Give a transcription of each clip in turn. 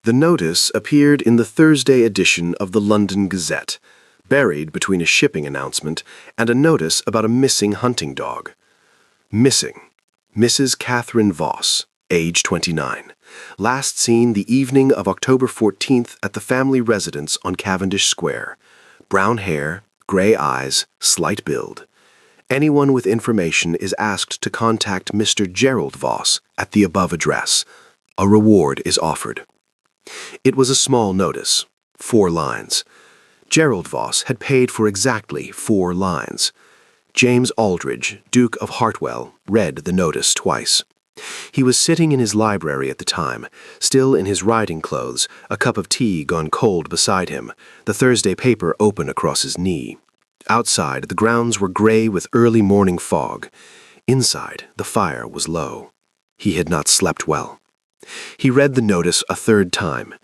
The notice appeared in the Thursday edition of the London Gazette, buried between a shipping announcement and a notice about a missing hunting dog. Missing, Mrs. Catherine Voss, age 29. Last seen the evening of October 14th at the family residence on Cavendish Square. Brown hair, gray eyes, slight build. Anyone with information is asked to contact Mr. Gerald Voss at the above address. A reward is offered. It was a small notice, 4 lines. Gerald Voss had paid for exactly 4 lines. James Aldridge, Duke of Hartwell, read the notice twice. He was sitting in his library at the time, still in his riding clothes, a cup of tea gone cold beside him, the Thursday paper open across his knee. Outside, the grounds were gray with early morning fog. Inside, the fire was low. He had not slept well. He read the notice a 3rd time.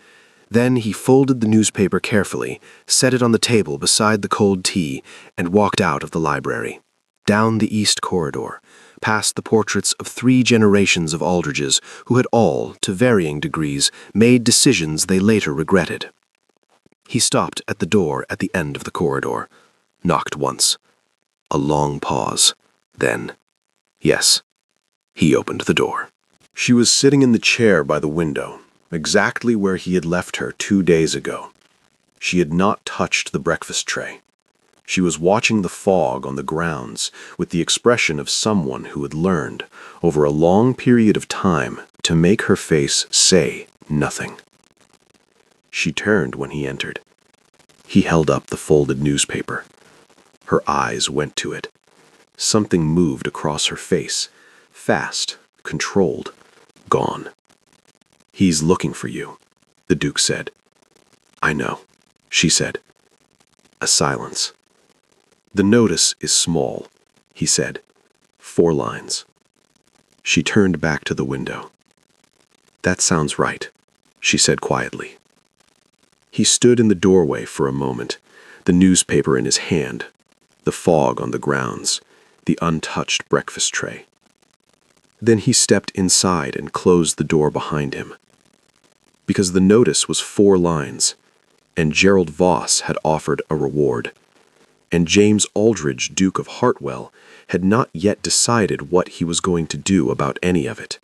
Then he folded the newspaper carefully, set it on the table beside the cold tea, and walked out of the library, down the east corridor, past the portraits of 3 generations of Aldridges who had all, to varying degrees, made decisions they later regretted. He stopped at the door at the end of the corridor, knocked once. A long pause. Then, yes, he opened the door. She was sitting in the chair by the window, exactly where he had left her 2 days ago. She had not touched the breakfast tray. She was watching the fog on the grounds with the expression of someone who had learned, over a long period of time, to make her face say nothing. She turned when he entered. He held up the folded newspaper. Her eyes went to it. Something moved across her face, fast, controlled, gone. "He's looking for you," the Duke said. "I know," she said. A silence. "The notice is small," he said. 4 lines. She turned back to the window. "That sounds right," she said quietly. He stood in the doorway for a moment, the newspaper in his hand, the fog on the grounds, the untouched breakfast tray. Then he stepped inside and closed the door behind him. Because the notice was 4 lines, and Gerald Voss had offered a reward, and James Aldridge, Duke of Hartwell, had not yet decided what he was going to do about any of it,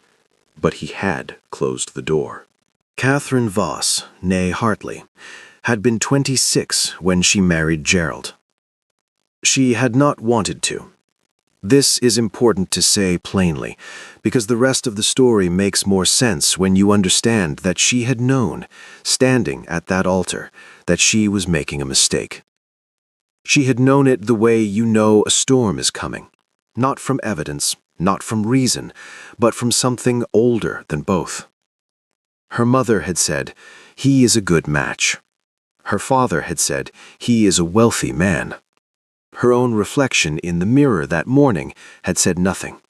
but he had closed the door. Catherine Voss, née Hartley, had been 26 when she married Gerald. She had not wanted to. This is important to say plainly, because the rest of the story makes more sense when you understand that she had known, standing at that altar, that she was making a mistake. She had known it the way you know a storm is coming, not from evidence, not from reason, but from something older than both. Her mother had said, "He is a good match." Her father had said, "He is a wealthy man." Her own reflection in the mirror that morning had said nothing.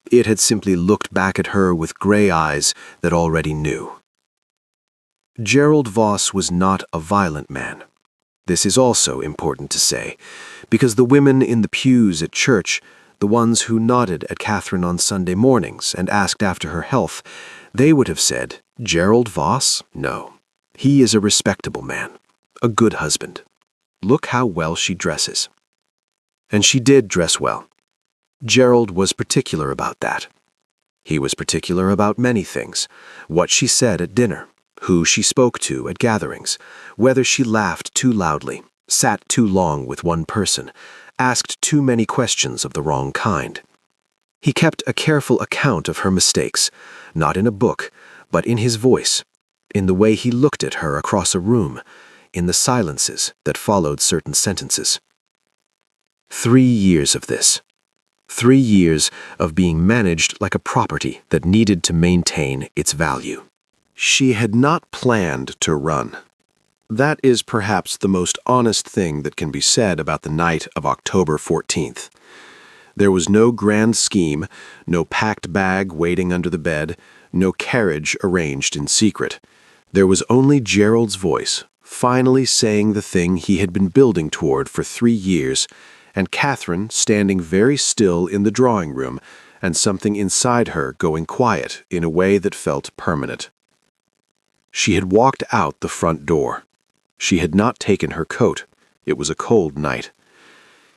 It had simply looked back at her with gray eyes that already knew. Gerald Voss was not a violent man. This is also important to say, because the women in the pews at church, the ones who nodded at Catherine on Sunday mornings and asked after her health, they would have said, "Gerald Voss? No. He is a respectable man, a good husband. Look how well she dresses." And she did dress well. Gerald was particular about that. He was particular about many things: what she said at dinner, who she spoke to at gatherings, whether she laughed too loudly, sat too long with one person, asked too many questions of the wrong kind. He kept a careful account of her mistakes, not in a book, but in his voice, in the way he looked at her across a room, in the silences that followed certain sentences. 3 years of this. 3 years of being managed like a property that needed to maintain its value. She had not planned to run. That is perhaps the most honest thing that can be said about the night of October 14th. There was no grand scheme, no packed bag waiting under the bed, no carriage arranged in secret. There was only Gerald's voice, finally saying the thing he had been building toward for 3 years, and Catherine standing very still in the drawing room, and something inside her going quiet in a way that felt permanent. She had walked out the front door. She had not taken her coat. It was a cold night.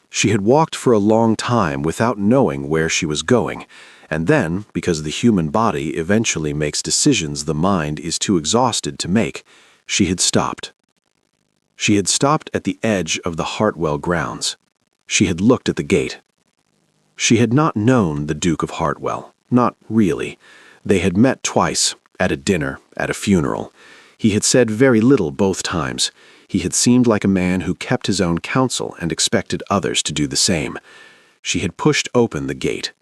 She had walked for a long time without knowing where she was going, and then, because the human body eventually makes decisions the mind is too exhausted to make, she had stopped. She had stopped at the edge of the Hartwell grounds. She had looked at the gate. She had not known the Duke of Hartwell, not really. They had met twice, at a dinner, at a funeral. He had said very little both times. He had seemed like a man who kept his own counsel and expected others to do the same. She had pushed open the gate.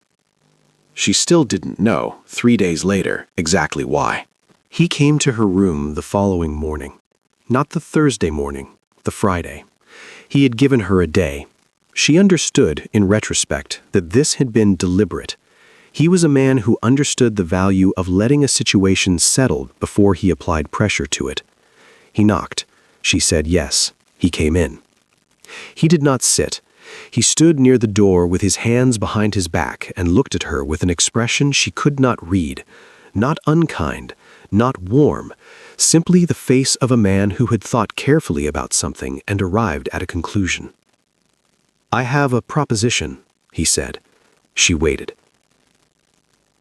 She still didn't know, 3 days later, exactly why. He came to her room the following morning. Not the Thursday morning, the Friday. He had given her a day. She understood, in retrospect, that this had been deliberate. He was a man who understood the value of letting a situation settle before he applied pressure to it. He knocked. She said yes. He came in. He did not sit. He stood near the door with his hands behind his back and looked at her with an expression she could not read. Not unkind, not warm, simply the face of a man who had thought carefully about something and arrived at a conclusion. "I have a proposition," he said. She waited.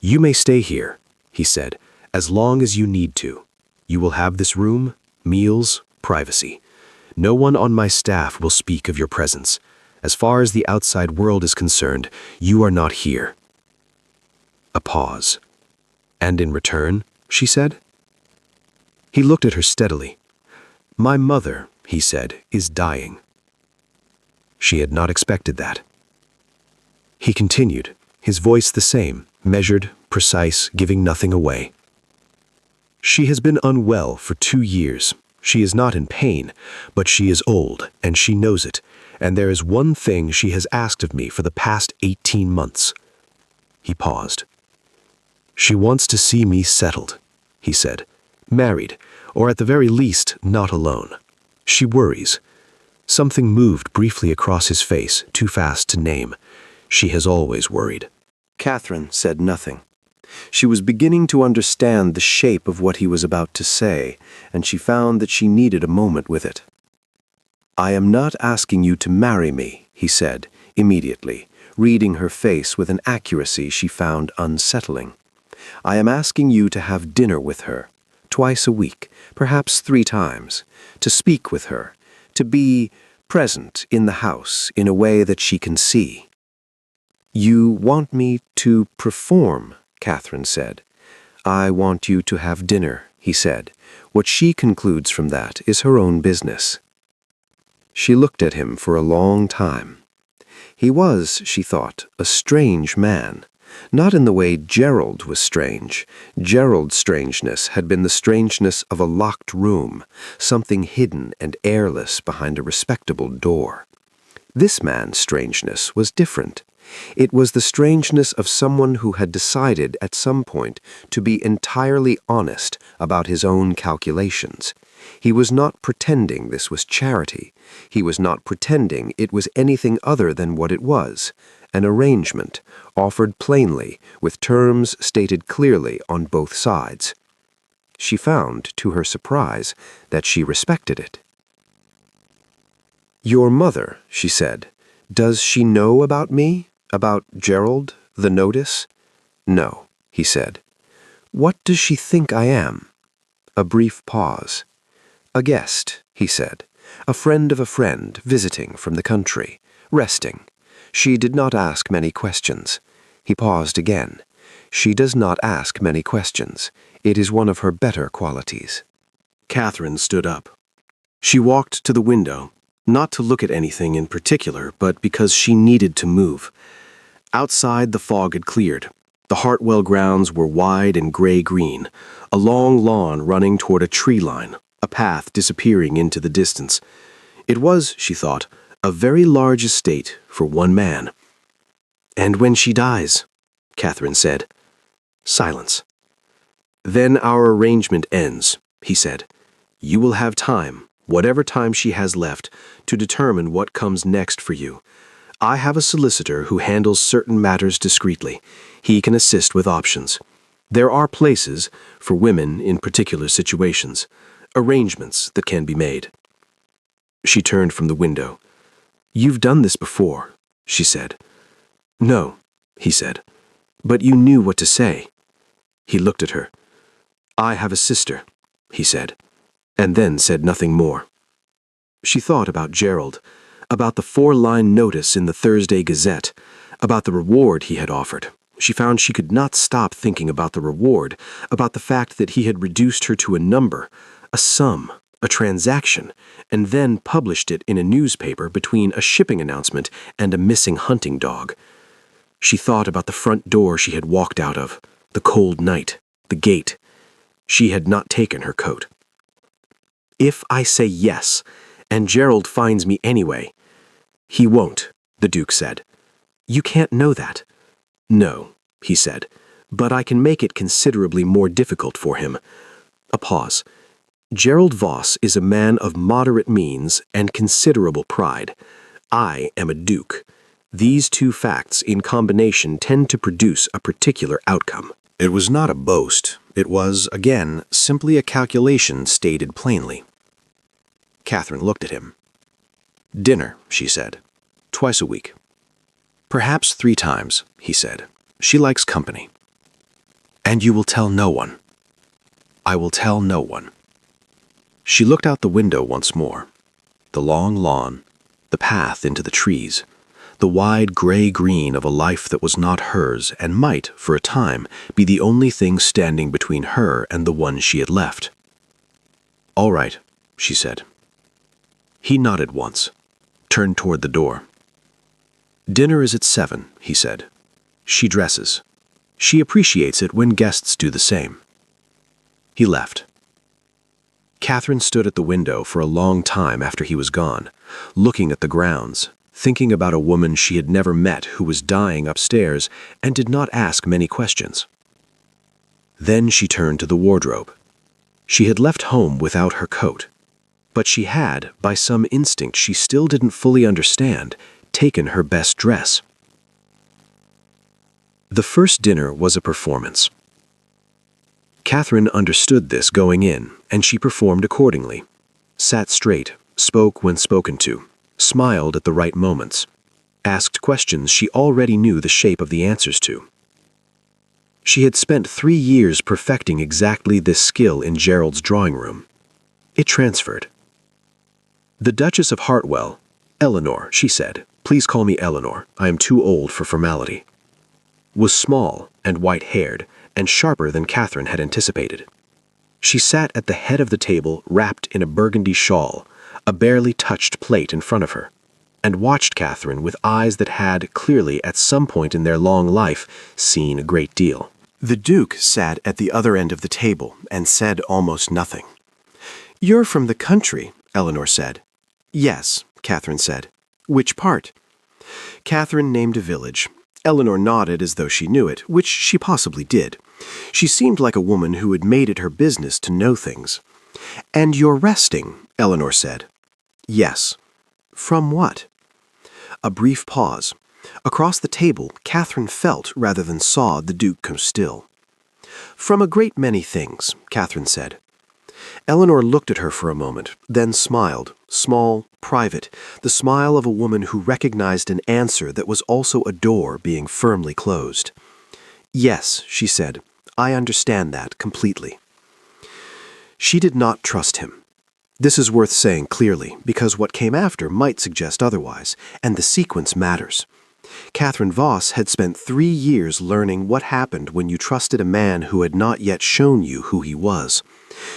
"You may stay here," he said, "as long as you need to. You will have this room, meals, privacy. No one on my staff will speak of your presence. As far as the outside world is concerned, you are not here." A pause. "And in return," she said. He looked at her steadily. "My mother," he said, "is dying." She had not expected that. He continued, his voice the same, measured, precise, giving nothing away. "She has been unwell for 2 years. She is not in pain, but she is old, and she knows it, and there is one thing she has asked of me for the past 18 months. He paused. "She wants to see me settled," he said, "married, or at the very least, not alone. She worries." Something moved briefly across his face, too fast to name. She has always worried. Catherine said nothing. She was beginning to understand the shape of what he was about to say, and she found that she needed a moment with it. "I am not asking you to marry me," he said, immediately, reading her face with an accuracy she found unsettling. "I am asking you to have dinner with her, twice a week, perhaps 3 times, to speak with her, to be present in the house in a way that she can see." "You want me to perform," Catherine said. "I want you to have dinner," he said. "What she concludes from that is her own business." She looked at him for a long time. He was, she thought, a strange man. Not in the way Gerald was strange. Gerald's strangeness had been the strangeness of a locked room, something hidden and airless behind a respectable door. This man's strangeness was different. It was the strangeness of someone who had decided at some point to be entirely honest about his own calculations. He was not pretending this was charity. He was not pretending it was anything other than what it was, an arrangement, offered plainly, with terms stated clearly on both sides. She found, to her surprise, that she respected it. "Your mother," she said, "does she know about me? About Gerald, the notice?" "No," he said. "What does she think I am?" A brief pause. "A guest," he said. "A friend of a friend, visiting from the country, resting. She did not ask many questions." He paused again. "She does not ask many questions. It is one of her better qualities." Catherine stood up. She walked to the window, not to look at anything in particular, but because she needed to move. Outside, the fog had cleared. The Hartwell grounds were wide and gray-green, a long lawn running toward a tree line, a path disappearing into the distance. It was, she thought, a very large estate for one man. "And when she dies," Catherine said. Silence. "Then our arrangement ends," he said. "You will have time, whatever time she has left, to determine what comes next for you. I have a solicitor who handles certain matters discreetly. He can assist with options. There are places, for women in particular situations, arrangements that can be made. She turned from the window. "You've done this before," she said. "No," he said, "but you knew what to say." He looked at her. "I have a sister," he said, and then said nothing more. She thought about Gerald, about the 4-line notice in the Thursday Gazette, about the reward he had offered. She found she could not stop thinking about the reward, about the fact that he had reduced her to a number, a sum, a transaction, and then published it in a newspaper between a shipping announcement and a missing hunting dog. She thought about the front door she had walked out of, the cold night, the gate. She had not taken her coat. "If I say yes, and Gerald finds me anyway—" "He won't," the Duke said. "You can't know that." "No," he said, "but I can make it considerably more difficult for him." A pause. "Gerald Voss is a man of moderate means and considerable pride. I am a duke. These two facts in combination tend to produce a particular outcome." It was not a boast. It was, again, simply a calculation stated plainly. Catherine looked at him. "Dinner," she said. "Twice a week." "Perhaps 3 times," he said. "She likes company." "And you will tell no one?" "I will tell no one." She looked out the window once more. The long lawn, the path into the trees, the wide gray-green of a life that was not hers and might, for a time, be the only thing standing between her and the one she had left. "All right," she said. He nodded once, turned toward the door. "Dinner is at 7, he said. "She dresses. She appreciates it when guests do the same." He left. Catherine stood at the window for a long time after he was gone, looking at the grounds, thinking about a woman she had never met who was dying upstairs and did not ask many questions. Then she turned to the wardrobe. She had left home without her coat, but she had, by some instinct she still didn't fully understand, taken her best dress. The first dinner was a performance. Catherine understood this going in, and she performed accordingly. Sat straight, spoke when spoken to, smiled at the right moments, asked questions she already knew the shape of the answers to. She had spent 3 years perfecting exactly this skill in Gerald's drawing room. It transferred. The Duchess of Hartwell, "Eleanor," she said, "please call me Eleanor, I am too old for formality," was small and white-haired and sharper than Catherine had anticipated. She sat at the head of the table wrapped in a burgundy shawl, a barely touched plate in front of her, and watched Catherine with eyes that had, clearly at some point in their long life, seen a great deal. The Duke sat at the other end of the table and said almost nothing. "You're from the country," Eleanor said. "Yes," Catherine said. "Which part?" Catherine named a village. Eleanor nodded as though she knew it, which she possibly did. She seemed like a woman who had made it her business to know things. "And you're resting," Eleanor said. "Yes." "From what?" A brief pause. Across the table, Catherine felt rather than saw the Duke come still. "From a great many things," Catherine said. Eleanor looked at her for a moment, then smiled, small, private, the smile of a woman who recognized an answer that was also a door being firmly closed. "Yes," she said, "I understand that completely." She did not trust him. This is worth saying clearly, because what came after might suggest otherwise, and the sequence matters. Catherine Voss had spent 3 years learning what happened when you trusted a man who had not yet shown you who he was.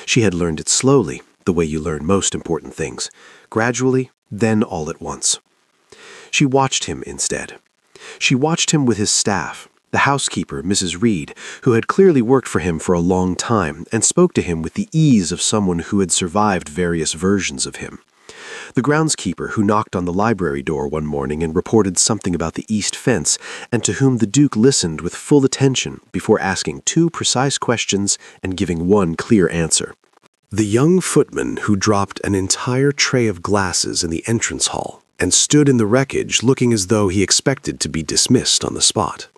She had learned it slowly, the way you learn most important things, gradually, then all at once. She watched him instead. She watched him with his staff, the housekeeper, Mrs. Reed, who had clearly worked for him for a long time and spoke to him with the ease of someone who had survived various versions of him. The groundskeeper who knocked on the library door one morning and reported something about the east fence, and to whom the Duke listened with full attention before asking 2 precise questions and giving 1 clear answer. The young footman who dropped an entire tray of glasses in the entrance hall and stood in the wreckage looking as though he expected to be dismissed on the spot.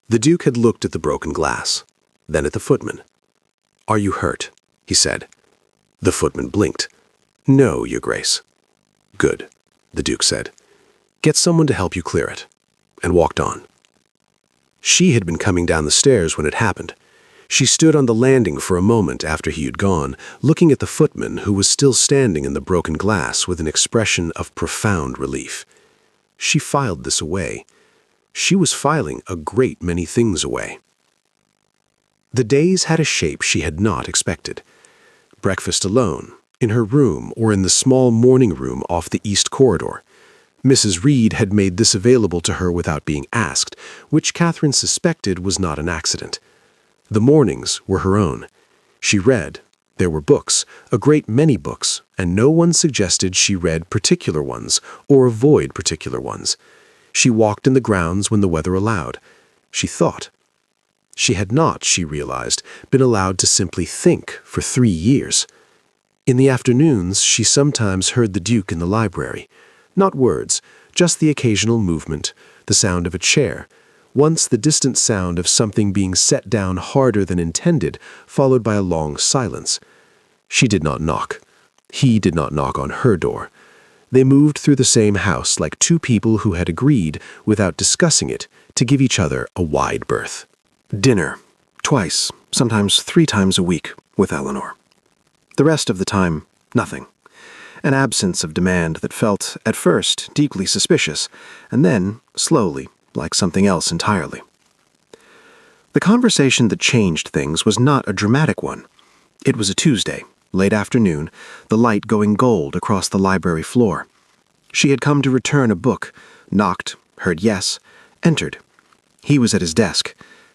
The Duke had looked at the broken glass. then at the footman. "Are you hurt?" he said. The footman blinked. "No, Your Grace." "Good," the Duke said. "Get someone to help you clear it," and walked on. She had been coming down the stairs when it happened. She stood on the landing for a moment after he had gone, looking at the footman who was still standing in the broken glass with an expression of profound relief. She filed this away. She was filing a great many things away. The days had a shape she had not expected. Breakfast alone, in her room or in the small morning room off the east corridor. Mrs. Reed had made this available to her without being asked, which Catherine suspected was not an accident. The mornings were her own. She read. There were books, a great many books, and no one suggested she read particular ones or avoid particular ones. She walked in the grounds when the weather allowed. She thought. She had not, she realized, been allowed to simply think for 3 years. In the afternoons, she sometimes heard the Duke in the library. Not words, just the occasional movement, the sound of a chair, once the distant sound of something being set down harder than intended, followed by a long silence. She did not knock. He did not knock on her door. They moved through the same house like two people who had agreed, without discussing it, to give each other a wide berth. Dinner, twice, sometimes 3 times a week, with Eleanor. The rest of the time, nothing. An absence of demand that felt, at first, deeply suspicious, and then, slowly, like something else entirely. The conversation that changed things was not a dramatic one. It was a Tuesday, late afternoon, the light going gold across the library floor. She had come to return a book, knocked, heard yes, entered. He was at his desk.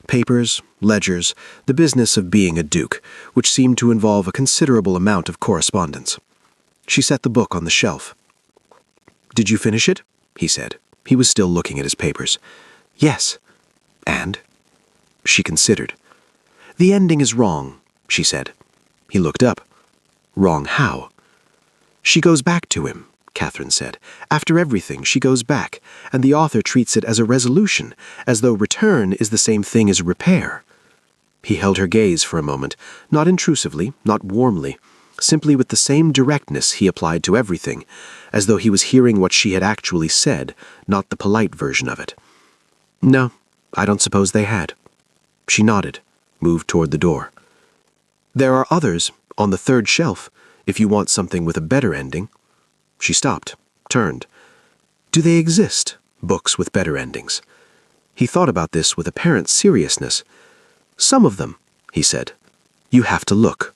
Papers, ledgers, the business of being a duke, which seemed to involve a considerable amount of correspondence. She set the book on the shelf. "Did you finish it?" he said. He was still looking at his papers. "Yes." "And?" She considered. "The ending is wrong," she said. He looked up. "Wrong how?" "She goes back to him," Catherine said. "After everything, she goes back, and the author treats it as a resolution, as though return is the same thing as repair." He held her gaze for a moment, not intrusively, not warmly, simply with the same directness he applied to everything, as though he was hearing what she had actually said, not the polite version of it. "No, I don't suppose they had." She nodded, moved toward the door. "There are others, on the 3rd shelf, if you want something with a better ending." She stopped, turned. "Do they exist, books with better endings?" He thought about this with apparent seriousness. "Some of them," he said. "You have to look."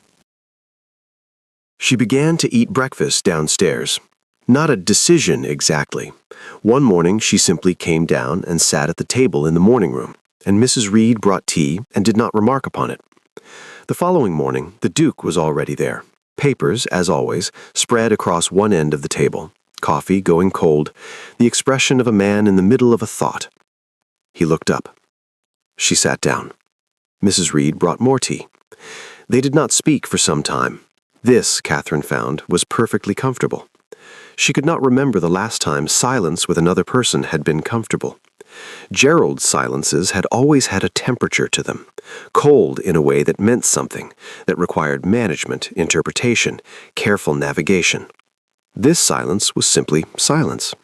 She began to eat breakfast downstairs. Not a decision exactly. One morning she simply came down and sat at the table in the morning room, and Mrs. Reed brought tea and did not remark upon it. The following morning the Duke was already there. Papers, as always, spread across one end of the table, coffee going cold, the expression of a man in the middle of a thought. He looked up. She sat down. Mrs. Reed brought more tea. They did not speak for some time. This, Catherine found, was perfectly comfortable. She could not remember the last time silence with another person had been comfortable. Gerald's silences had always had a temperature to them, cold in a way that meant something, that required management, interpretation, careful navigation. This silence was simply silence.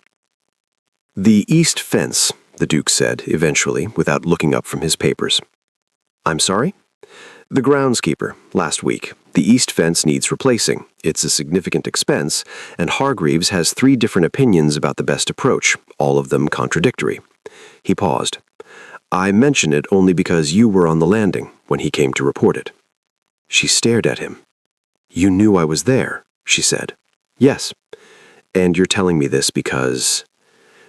"The east fence," the Duke said, eventually, without looking up from his papers. "I'm sorry?" "The groundskeeper, last week. The east fence needs replacing. It's a significant expense, and Hargreaves has 3 different opinions about the best approach, all of them contradictory." He paused. "I mention it only because you were on the landing when he came to report it." She stared at him. "You knew I was there," she said. "Yes. And you're telling me this because—"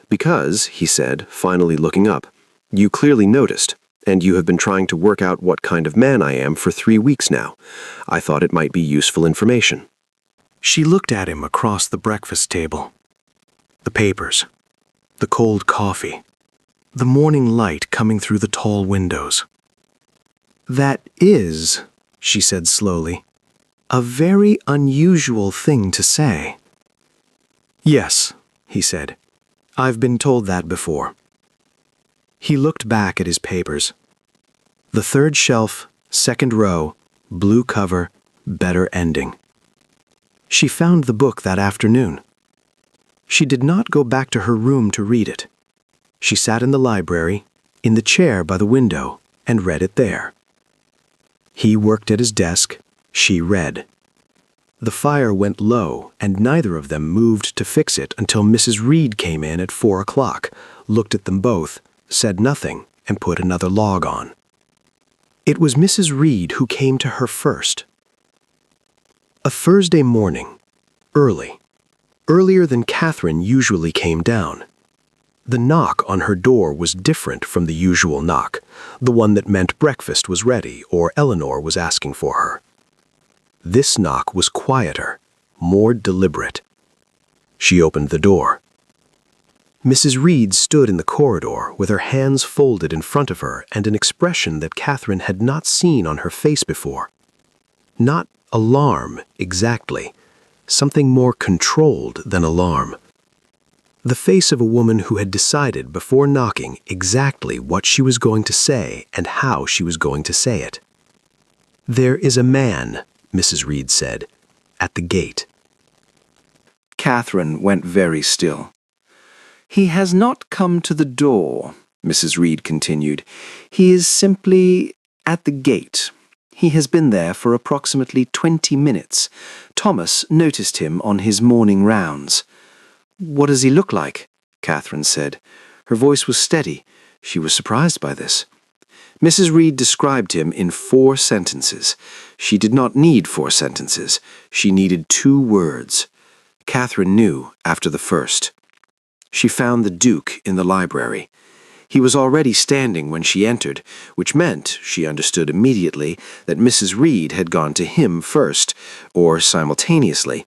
"Because," he said, finally looking up, "you clearly noticed. And you have been trying to work out what kind of man I am for 3 weeks now. I thought it might be useful information." She looked at him across the breakfast table. The papers, the cold coffee, the morning light coming through the tall windows. "That is," she said slowly, "a very unusual thing to say." "Yes," he said. "I've been told that before." He looked back at his papers. The 3rd shelf, Second row, blue cover, better ending. She found the book that afternoon. She did not go back to her room to read it. She sat in the library, in the chair by the window, and read it there. He worked at his desk, she read. The fire went low, and neither of them moved to fix it until Mrs. Reed came in at 4 o'clock, looked at them both, said nothing, and put another log on. It was Mrs. Reed who came to her first. A Thursday morning, earlier than Catherine usually came down. The knock on her door was different from the usual knock, the one that meant breakfast was ready or Eleanor was asking for her. This knock was quieter, more deliberate. She opened the door. Mrs. Reed stood in the corridor with her hands folded in front of her and an expression that Catherine had not seen on her face before. Not alarm, exactly. Something more controlled than alarm. The face of a woman who had decided before knocking exactly what she was going to say and how she was going to say it. "There is a man," Mrs. Reed said, "at the gate." Catherine went very still. "He has not come to the door," Mrs. Reed continued. "He is simply at the gate. He has been there for approximately 20 minutes. Thomas noticed him on his morning rounds." "What does he look like?" Catherine said. Her voice was steady. She was surprised by this. Mrs. Reed described him in 4 sentences. She did not need 4 sentences. She needed 2 words. Catherine knew after the first. She found the Duke in the library. He was already standing when she entered, which meant, she understood immediately, that Mrs. Reed had gone to him first, or simultaneously.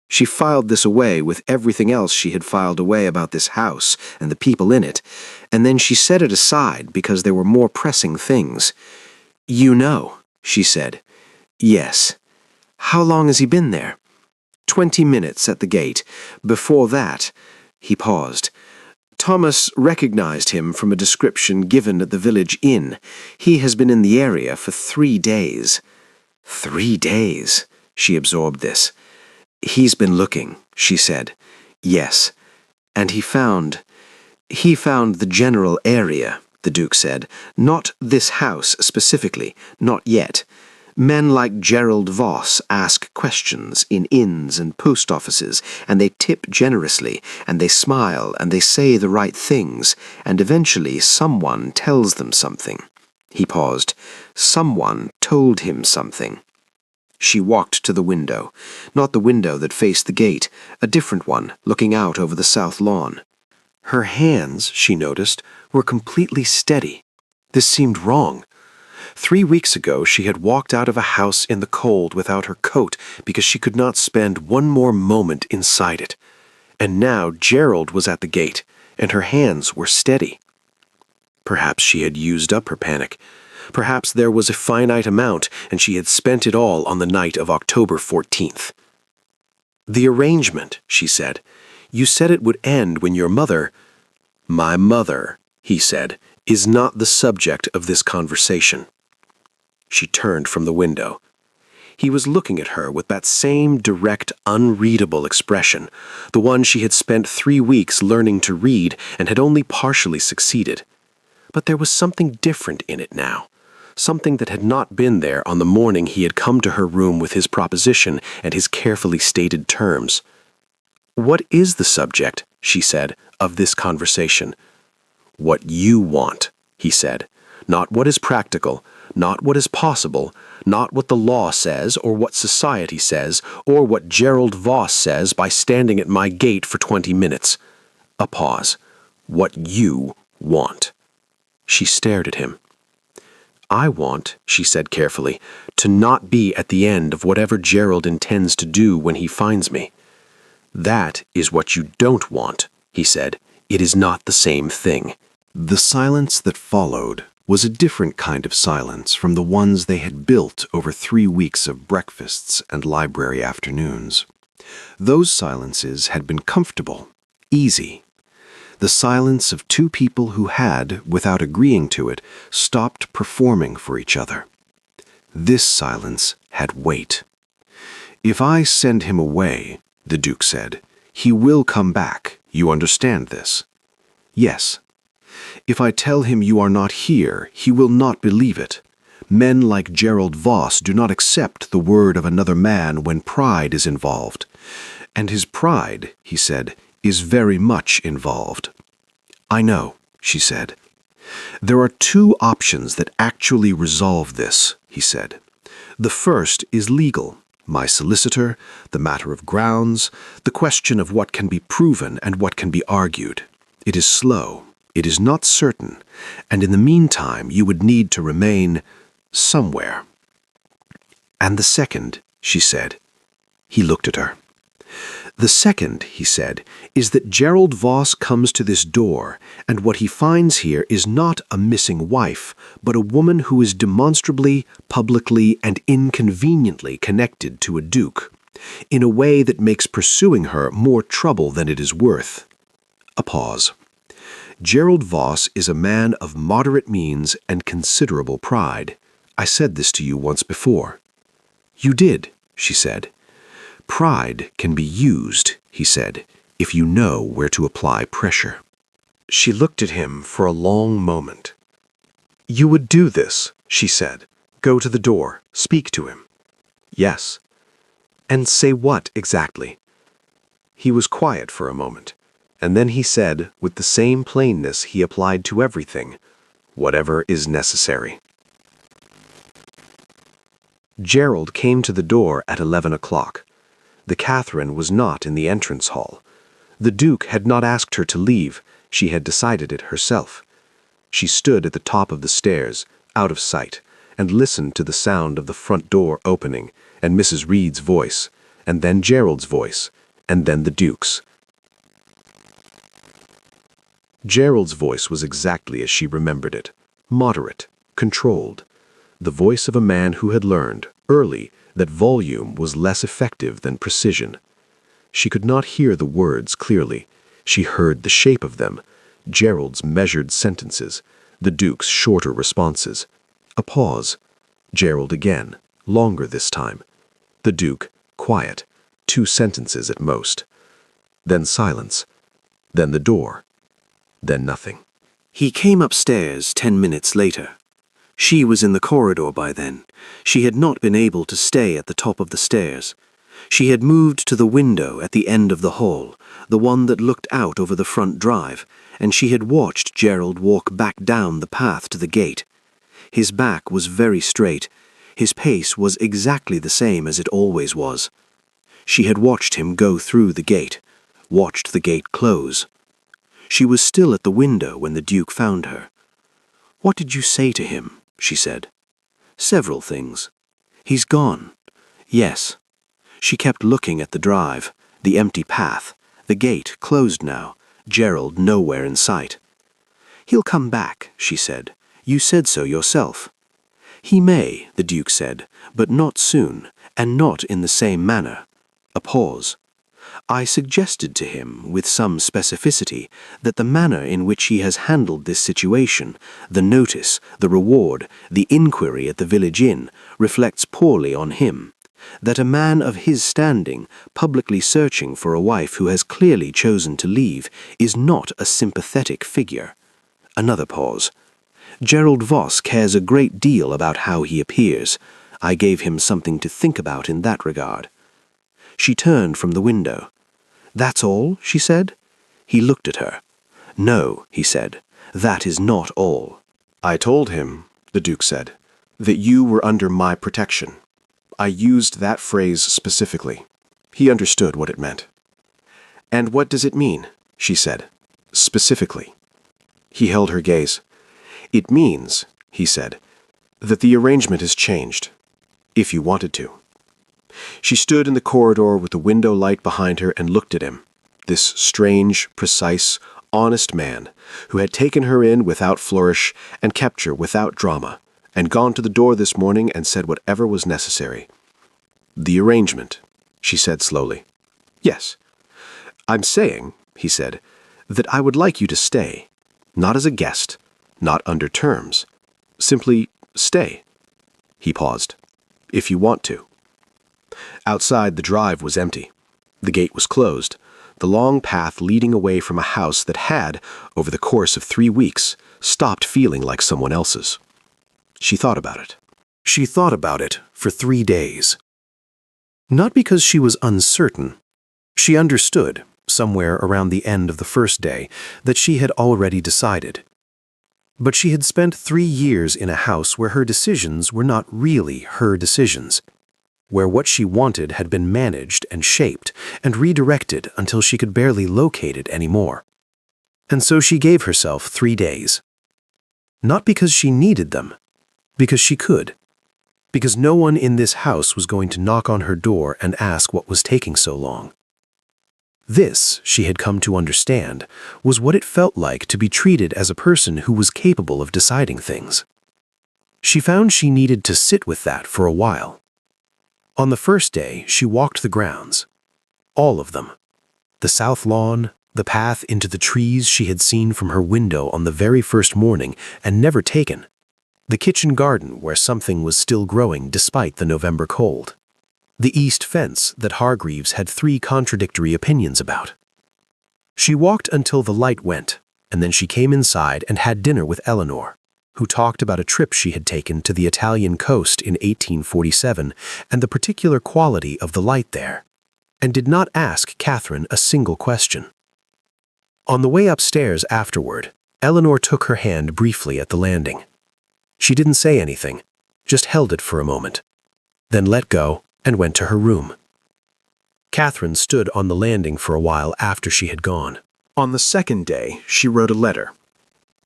She filed this away with everything else she had filed away about this house and the people in it, and then she set it aside because there were more pressing things. "You know," she said. "Yes." "How long has he been there?" 20 minutes at the gate. Before that—" He paused. "Thomas recognized him from a description given at the village inn. He has been in the area for 3 days." 3 days. She absorbed this. "He's been looking," she said. "Yes. And he found the general area," the Duke said. "Not this house specifically, not yet. Men like Gerald Voss ask questions in inns and post offices, and they tip generously, and they smile, and they say the right things, and eventually someone tells them something." He paused. "Someone told him something." She walked to the window. Not the window that faced the gate, a different one, looking out over the south lawn. Her hands, she noticed, were completely steady. This seemed wrong. 3 weeks ago she had walked out of a house in the cold without her coat because she could not spend one more moment inside it. And now Gerald was at the gate, and her hands were steady. Perhaps she had used up her panic. Perhaps there was a finite amount, and she had spent it all on the night of October 14th. "The arrangement," she said. "You said it would end when your mother—" "My mother," he said, "is not the subject of this conversation." She turned from the window. He was looking at her with that same direct, unreadable expression, the one she had spent 3 weeks learning to read and had only partially succeeded. But there was something different in it now, something that had not been there on the morning he had come to her room with his proposition and his carefully stated terms. "What is the subject," she said, "of this conversation?" "What you want," he said. "Not what is practical, not what is possible, not what the law says or what society says or what Gerald Voss says by standing at my gate for 20 minutes. A pause. What you want." She stared at him. "I want," she said carefully, "to not be at the end of whatever Gerald intends to do when he finds me." "That is what you don't want," he said. "It is not the same thing." The silence that followed was a different kind of silence from the ones they had built over 3 weeks of breakfasts and library afternoons. Those silences had been comfortable, easy. The silence of 2 people who had, without agreeing to it, stopped performing for each other. This silence had weight. "If I send him away," the Duke said, "he will come back. You understand this?" "Yes." "If I tell him you are not here, he will not believe it. Men like Gerald Voss do not accept the word of another man when pride is involved. And his pride," he said, "is very much involved." "I know," she said. "There are two options that actually resolve this," he said. "The first is legal. My solicitor, the matter of grounds, the question of what can be proven and what can be argued. It is slow, it is not certain, and in the meantime you would need to remain somewhere." "And the second," she said. He looked at her. "The second," he said, "is that Gerald Voss comes to this door, and what he finds here is not a missing wife, but a woman who is demonstrably, publicly, and inconveniently connected to a duke, in a way that makes pursuing her more trouble than it is worth." A pause. "Gerald Voss is a man of moderate means and considerable pride. I said this to you once before." "You did," she said. "Pride can be used," he said, "if you know where to apply pressure." She looked at him for a long moment. "You would do this," she said. "Go to the door, speak to him." "Yes." "And say what exactly?" He was quiet for a moment, and then he said, with the same plainness he applied to everything, "Whatever is necessary." Gerald came to the door at 11 o'clock. The Catherine was not in the entrance hall. The Duke had not asked her to leave, she had decided it herself. She stood at the top of the stairs, out of sight, and listened to the sound of the front door opening, and Mrs. Reed's voice, and then Gerald's voice, and then the Duke's. Gerald's voice was exactly as she remembered it, moderate, controlled, the voice of a man who had learned, early, that volume was less effective than precision. She could not hear the words clearly. She heard the shape of them, Gerald's measured sentences, the Duke's shorter responses. A pause. Gerald again, longer this time. The Duke, quiet, 2 sentences at most. Then silence. Then the door. Then nothing. He came upstairs 10 minutes later. She was in the corridor by then. She had not been able to stay at the top of the stairs. She had moved to the window at the end of the hall, the one that looked out over the front drive, and she had watched Gerald walk back down the path to the gate. His back was very straight. His pace was exactly the same as it always was. She had watched him go through the gate, watched the gate close. She was still at the window when the Duke found her. "What did you say to him?" she said. "Several things." "He's gone." "Yes." She kept looking at the drive, the empty path, the gate closed now, Gerald nowhere in sight. "He'll come back," she said. "You said so yourself." "He may," the Duke said, "but not soon, and not in the same manner." A pause. "I suggested to him, with some specificity, that the manner in which he has handled this situation, the notice, the reward, the inquiry at the village inn, reflects poorly on him. That a man of his standing, publicly searching for a wife who has clearly chosen to leave, is not a sympathetic figure." Another pause. "Gerald Voss cares a great deal about how he appears. I gave him something to think about in that regard." She turned from the window. "That's all?" she said. He looked at her. "No," he said, "that is not all." "I told him," the Duke said, "that you were under my protection. I used that phrase specifically. He understood what it meant." "And what does it mean?" she said. "Specifically." He held her gaze. "It means," he said, "that the arrangement is changed, if you wanted to." She stood in the corridor with the window light behind her and looked at him, this strange, precise, honest man who had taken her in without flourish and kept her without drama, and gone to the door this morning and said whatever was necessary. "The arrangement," she said slowly. "Yes. I'm saying," he said, "that I would like you to stay, not as a guest, not under terms. Simply stay." He paused. If you want to. Outside, the drive was empty. The gate was closed, the long path leading away from a house that had, over the course of 3 weeks, stopped feeling like someone else's. She thought about it. She thought about it for 3 days. Not because she was uncertain. She understood, somewhere around the end of the first day, that she had already decided. But she had spent 3 years in a house where her decisions were not really her decisions, where what she wanted had been managed and shaped and redirected until she could barely locate it anymore. And so she gave herself 3 days. Not because she needed them, because she could. Because no one in this house was going to knock on her door and ask what was taking so long. This, she had come to understand, was what it felt like to be treated as a person who was capable of deciding things. She found she needed to sit with that for a while. On the first day, she walked the grounds. All of them. The south lawn, the path into the trees she had seen from her window on the very first morning and never taken. The kitchen garden where something was still growing despite the November cold. The east fence that Hargreaves had 3 contradictory opinions about. She walked until the light went, and then she came inside and had dinner with Eleanor, who talked about a trip she had taken to the Italian coast in 1847 and the particular quality of the light there, and did not ask Catherine a single question. On the way upstairs afterward, Eleanor took her hand briefly at the landing. She didn't say anything, just held it for a moment, then let go and went to her room. Catherine stood on the landing for a while after she had gone. On the second day, she wrote a letter.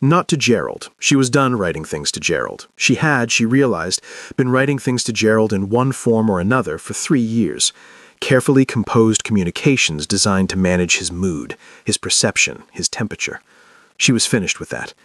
Not to Gerald. She was done writing things to Gerald. She had, she realized, been writing things to Gerald in one form or another for 3 years. Carefully composed communications designed to manage his mood, his perception, his temperature. She was finished with that.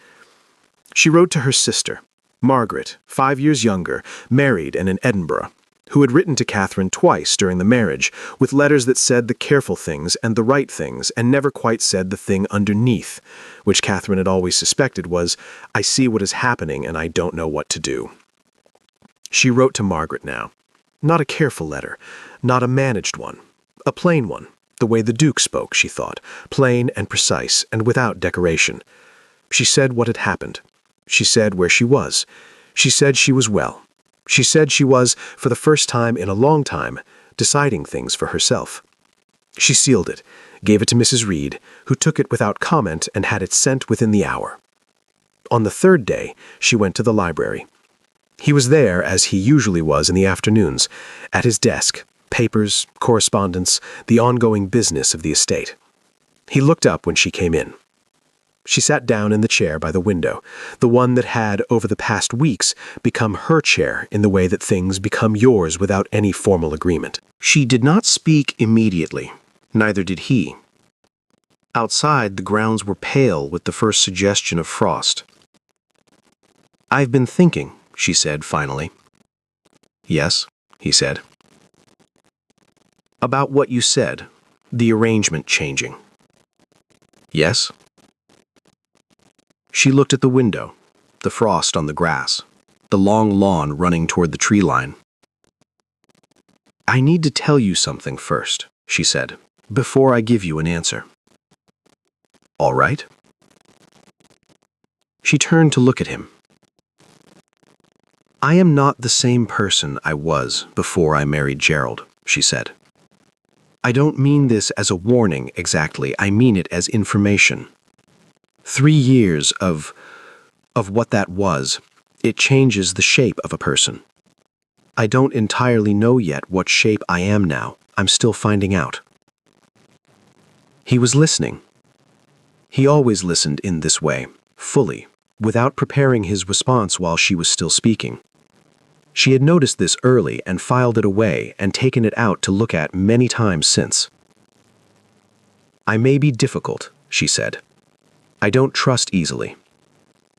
She wrote to her sister, Margaret, 5 years younger, married and in Edinburgh, who had written to Catherine twice during the marriage, with letters that said the careful things and the right things and never quite said the thing underneath, which Catherine had always suspected was, I see what is happening and I don't know what to do. She wrote to Margaret now. Not a careful letter, not a managed one, a plain one, the way the Duke spoke, she thought, plain and precise and without decoration. She said what had happened. She said where she was. She said she was well. She said she was, for the first time in a long time, deciding things for herself. She sealed it, gave it to Mrs. Reed, who took it without comment and had it sent within the hour. On the third day, she went to the library. He was there, as he usually was in the afternoons, at his desk, papers, correspondence, the ongoing business of the estate. He looked up when she came in. She sat down in the chair by the window, the one that had, over the past weeks, become her chair in the way that things become yours without any formal agreement. She did not speak immediately, neither did he. Outside, the grounds were pale with the first suggestion of frost. I've been thinking, she said finally. Yes, he said. About what you said, the arrangement changing. Yes? She looked at the window, the frost on the grass, the long lawn running toward the tree line. I need to tell you something first, she said, before I give you an answer. All right? She turned to look at him. I am not the same person I was before I married Gerald, she said. I don't mean this as a warning exactly, I mean it as information. 3 years of what that was, it changes the shape of a person. I don't entirely know yet what shape I am now. I'm still finding out. He was listening. He always listened in this way, fully, without preparing his response while she was still speaking. She had noticed this early and filed it away and taken it out to look at many times since. I may be difficult, she said. I don't trust easily.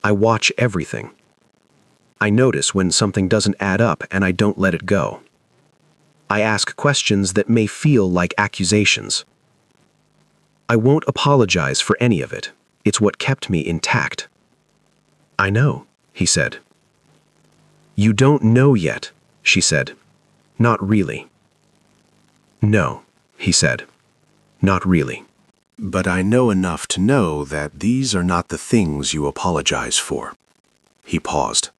I watch everything. I notice when something doesn't add up and I don't let it go. I ask questions that may feel like accusations. I won't apologize for any of it. It's what kept me intact. I know, he said. "You don't know yet," she said. "Not really." "No," he said. "Not really. But I know enough to know that these are not the things you apologize for." He paused.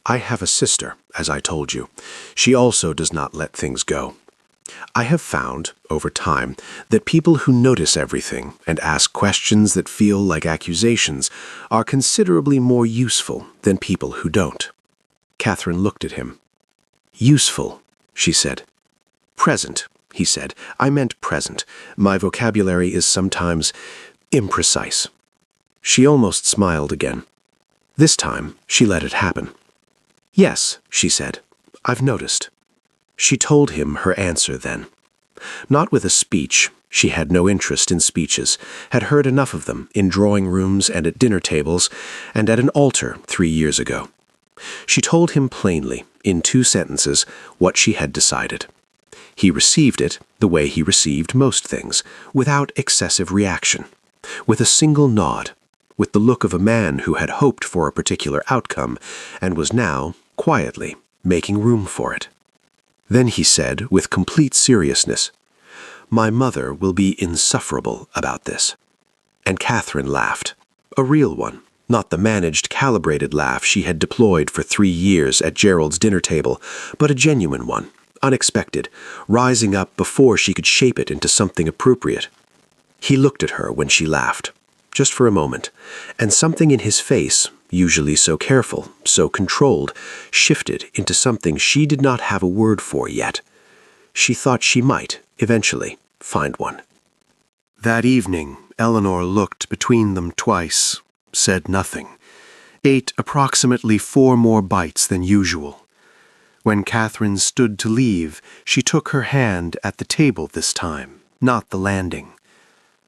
"I have a sister, as I told you. She also does not let things go. I have found, over time, that people who notice everything and ask questions that feel like accusations are considerably more useful than people who don't." Catherine looked at him. "Useful," she said. "Present," he said. "I meant present. My vocabulary is sometimes imprecise." She almost smiled again. This time, she let it happen. "Yes," she said. "I've noticed." She told him her answer then. Not with a speech. She had no interest in speeches, had heard enough of them in drawing rooms and at dinner tables and at an altar 3 years ago. She told him plainly, in 2 sentences, what she had decided. He received it the way he received most things, without excessive reaction, with a single nod, with the look of a man who had hoped for a particular outcome and was now, quietly, making room for it. Then he said, with complete seriousness, "My mother will be insufferable about this." And Catherine laughed, a real one, not the managed, calibrated laugh she had deployed for 3 years at Gerald's dinner table, but a genuine one, unexpected, rising up before she could shape it into something appropriate. He looked at her when she laughed, just for a moment, and something in his face, usually so careful, so controlled, shifted into something she did not have a word for yet. She thought she might, eventually, find one. That evening, Eleanor looked between them twice, said nothing, ate approximately 4 more bites than usual. When Catherine stood to leave, she took her hand at the table this time, not the landing.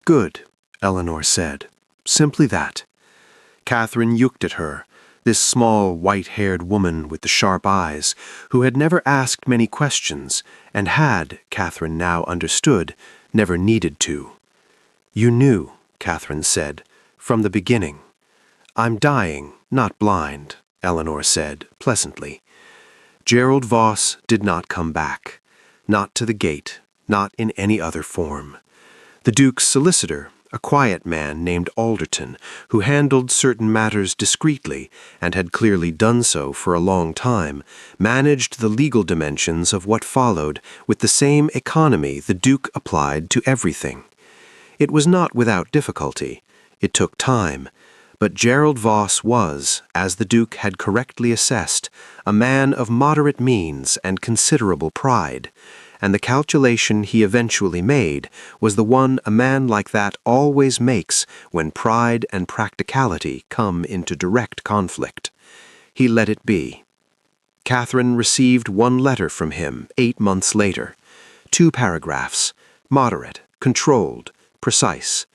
"Good," Eleanor said. Simply that. Catherine looked at her, this small, white-haired woman with the sharp eyes, who had never asked many questions, and had, Catherine now understood, never needed to. "You knew," Catherine said, "from the beginning." "I'm dying, not blind," Eleanor said, pleasantly. Gerald Voss did not come back. Not to the gate, not in any other form. The Duke's solicitor, a quiet man named Alderton, who handled certain matters discreetly, and had clearly done so for a long time, managed the legal dimensions of what followed with the same economy the Duke applied to everything. It was not without difficulty. It took time. But Gerald Voss was, as the Duke had correctly assessed, a man of moderate means and considerable pride, and the calculation he eventually made was the one a man like that always makes when pride and practicality come into direct conflict. He let it be. Catherine received 1 letter from him 8 months later. 2 paragraphs, moderate, controlled, precise.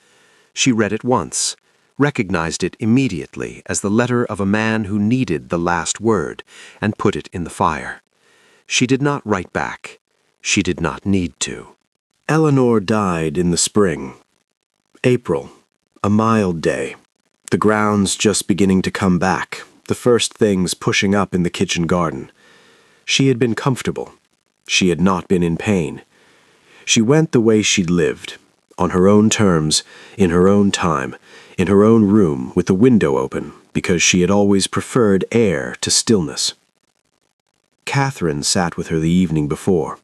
She read it once, recognized it immediately as the letter of a man who needed the last word, and put it in the fire. She did not write back. She did not need to. Eleanor died in the spring. April, a mild day. The grounds just beginning to come back, the first things pushing up in the kitchen garden. She had been comfortable. She had not been in pain. She went the way she'd lived, on her own terms, in her own time, in her own room with the window open, because she had always preferred air to stillness. Catherine sat with her the evening before.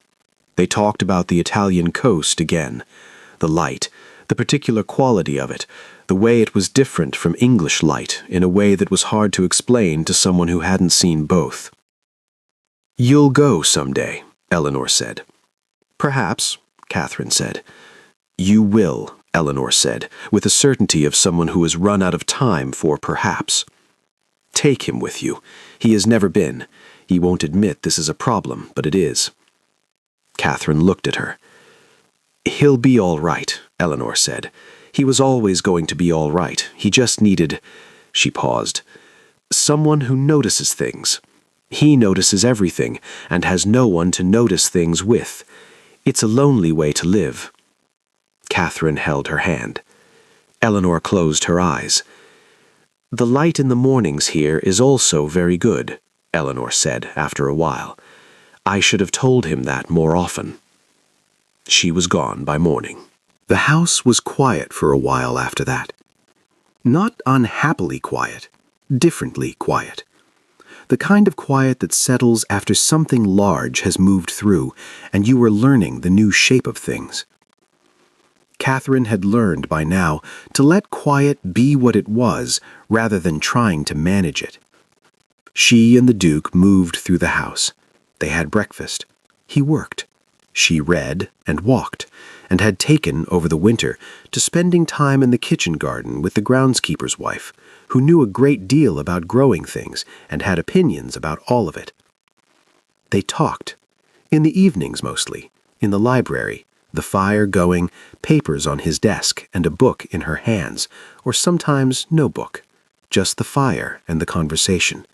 They talked about the Italian coast again, the light, the particular quality of it, the way it was different from English light in a way that was hard to explain to someone who hadn't seen both. "You'll go someday," Eleanor said. "Perhaps," Catherine said. "You will," Eleanor said, with the certainty of someone who has run out of time for perhaps. "Take him with you. He has never been. He won't admit this is a problem, but it is." Catherine looked at her. "He'll be all right," Eleanor said. "He was always going to be all right. He just needed—" She paused. "Someone who notices things. He notices everything, and has no one to notice things with. It's a lonely way to live." Catherine held her hand. Eleanor closed her eyes. "The light in the mornings here is also very good," Eleanor said after a while. "I should have told him that more often." She was gone by morning. The house was quiet for a while after that. Not unhappily quiet, differently quiet. The kind of quiet that settles after something large has moved through and you are learning the new shape of things. Catherine had learned by now to let quiet be what it was rather than trying to manage it. She and the Duke moved through the house. They had breakfast. He worked. She read and walked, and had taken, over the winter, to spending time in the kitchen garden with the groundskeeper's wife, who knew a great deal about growing things and had opinions about all of it. They talked, in the evenings mostly, in the library, the fire going, papers on his desk and a book in her hands, or sometimes no book, just the fire and the conversation.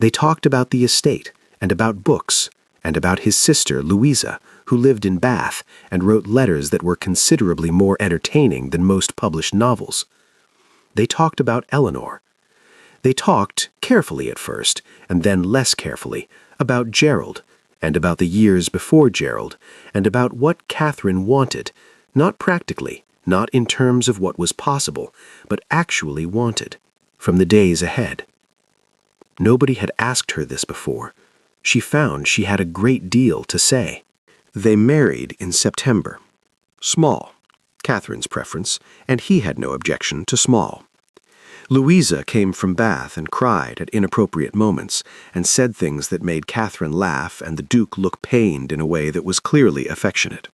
They talked about the estate and about books, and about his sister Louisa, who lived in Bath and wrote letters that were considerably more entertaining than most published novels. They talked about Eleanor. They talked, carefully at first, and then less carefully, about Gerald, and about the years before Gerald, and about what Catherine wanted, not practically, not in terms of what was possible, but actually wanted, from the days ahead. Nobody had asked her this before. She found she had a great deal to say. They married in September. Small, Catherine's preference, and he had no objection to small. Louisa came from Bath and cried at inappropriate moments, and said things that made Catherine laugh and the Duke look pained in a way that was clearly affectionate.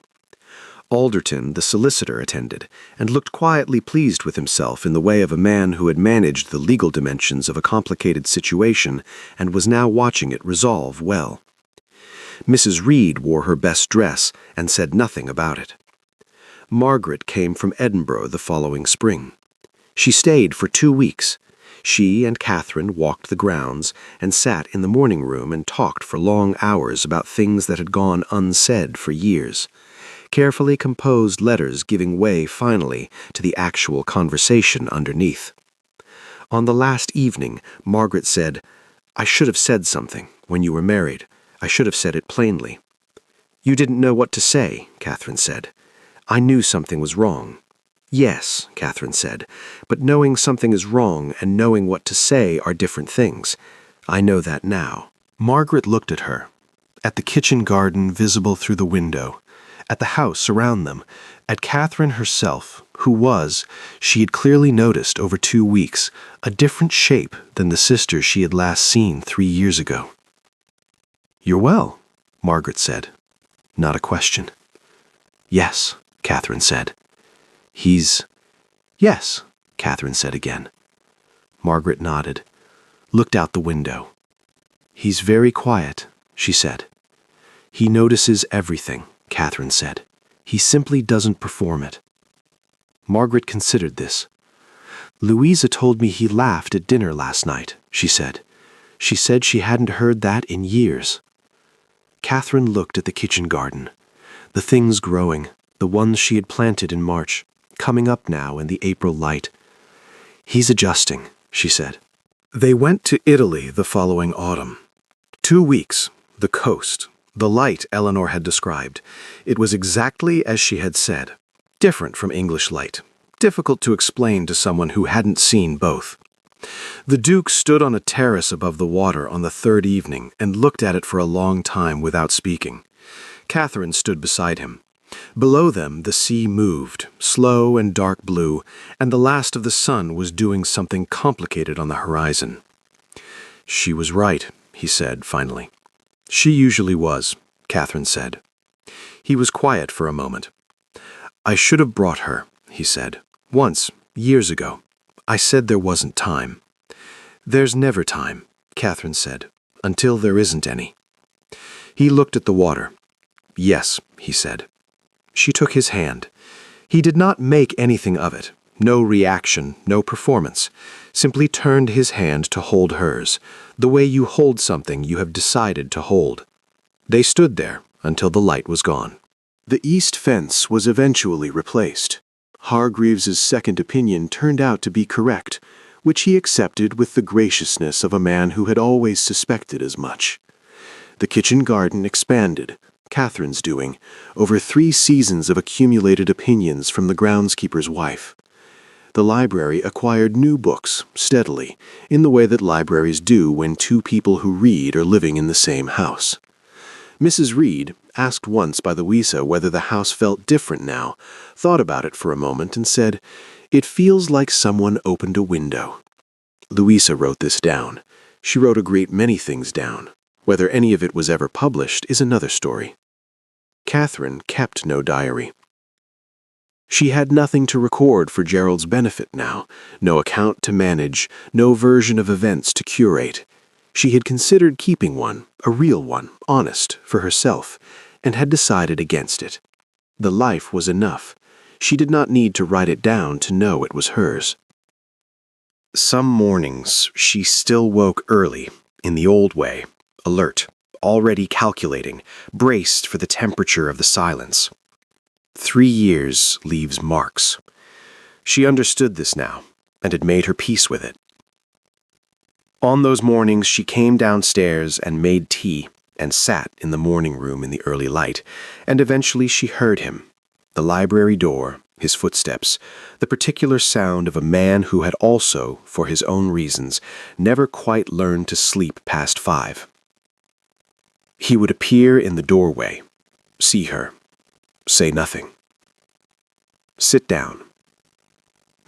Alderton, the solicitor, attended, and looked quietly pleased with himself in the way of a man who had managed the legal dimensions of a complicated situation and was now watching it resolve well. Mrs. Reed wore her best dress and said nothing about it. Margaret came from Edinburgh the following spring. She stayed for 2 weeks. She and Catherine walked the grounds and sat in the morning room and talked for long hours about things that had gone unsaid for years. Carefully composed letters giving way finally to the actual conversation underneath. On the last evening, Margaret said, "I should have said something when you were married. I should have said it plainly." "You didn't know what to say," Catherine said. "I knew something was wrong." "Yes," Catherine said, "but knowing something is wrong and knowing what to say are different things. I know that now." Margaret looked at her, at the kitchen garden visible through the window, at the house around them, at Catherine herself, who was, she had clearly noticed over 2 weeks, a different shape than the sister she had last seen 3 years ago. "You're well," Margaret said. Not a question. "Yes," Catherine said. "He's—" "Yes," Catherine said again. Margaret nodded, looked out the window. "He's very quiet," she said. "He notices everything," Catherine said. "He simply doesn't perform it." Margaret considered this. "Louisa told me he laughed at dinner last night," she said. "She said she hadn't heard that in years." Catherine looked at the kitchen garden. The things growing, the ones she had planted in March, coming up now in the April light. "He's adjusting," she said. They went to Italy the following autumn. 2 weeks, the coast, the light Eleanor had described. It was exactly as she had said, different from English light, difficult to explain to someone who hadn't seen both. The Duke stood on a terrace above the water on the 3rd evening and looked at it for a long time without speaking. Catherine stood beside him. Below them the sea moved, slow and dark blue, and the last of the sun was doing something complicated on the horizon. "She was right," he said finally. "She usually was," Catherine said. He was quiet for a moment. "I should have brought her," he said. "Once, years ago. I said there wasn't time." "There's never time," Catherine said, "until there isn't any." He looked at the water. "Yes," he said. She took his hand. He did not make anything of it, no reaction, no performance, simply turned his hand to hold hers, the way you hold something you have decided to hold. They stood there until the light was gone. The east fence was eventually replaced. Hargreaves's second opinion turned out to be correct, which he accepted with the graciousness of a man who had always suspected as much. The kitchen garden expanded, Catherine's doing, over 3 seasons of accumulated opinions from the groundskeeper's wife. The library acquired new books, steadily, in the way that libraries do when 2 people who read are living in the same house. Mrs. Reed, asked once by Louisa whether the house felt different now, thought about it for a moment and said, "It feels like someone opened a window." Louisa wrote this down. She wrote a great many things down. Whether any of it was ever published is another story. Catherine kept no diary. She had nothing to record for Gerald's benefit now, no account to manage, no version of events to curate. She had considered keeping one, a real one, honest, for herself, and had decided against it. The life was enough. She did not need to write it down to know it was hers. Some mornings she still woke early, in the old way, alert, already calculating, braced for the temperature of the silence. 3 years leaves marks. She understood this now, and had made her peace with it. On those mornings she came downstairs and made tea, and sat in the morning room in the early light, and eventually she heard him, the library door, his footsteps, the particular sound of a man who had also, for his own reasons, never quite learned to sleep past 5. He would appear in the doorway, see her, say nothing. Sit down.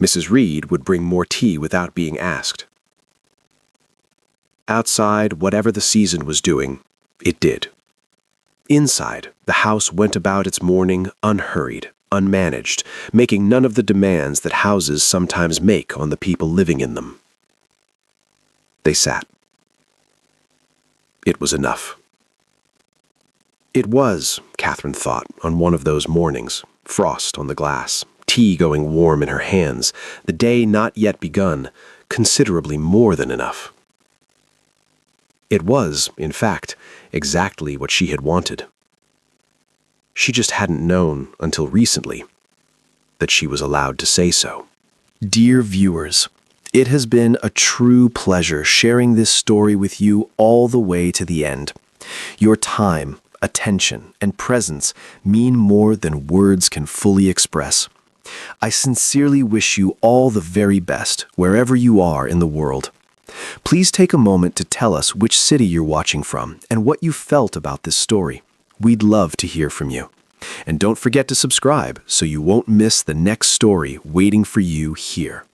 Mrs. Reed would bring more tea without being asked. Outside, whatever the season was doing, it did. Inside, the house went about its morning unhurried, unmanaged, making none of the demands that houses sometimes make on the people living in them. They sat. It was enough. It was, Catherine thought, on one of those mornings, frost on the glass, tea going warm in her hands, the day not yet begun, considerably more than enough. It was, in fact, exactly what she had wanted. She just hadn't known, until recently, that she was allowed to say so. Dear viewers, it has been a true pleasure sharing this story with you all the way to the end. Your time, attention, and presence mean more than words can fully express. I sincerely wish you all the very best, wherever you are in the world. Please take a moment to tell us which city you're watching from and what you felt about this story. We'd love to hear from you. And don't forget to subscribe so you won't miss the next story waiting for you here.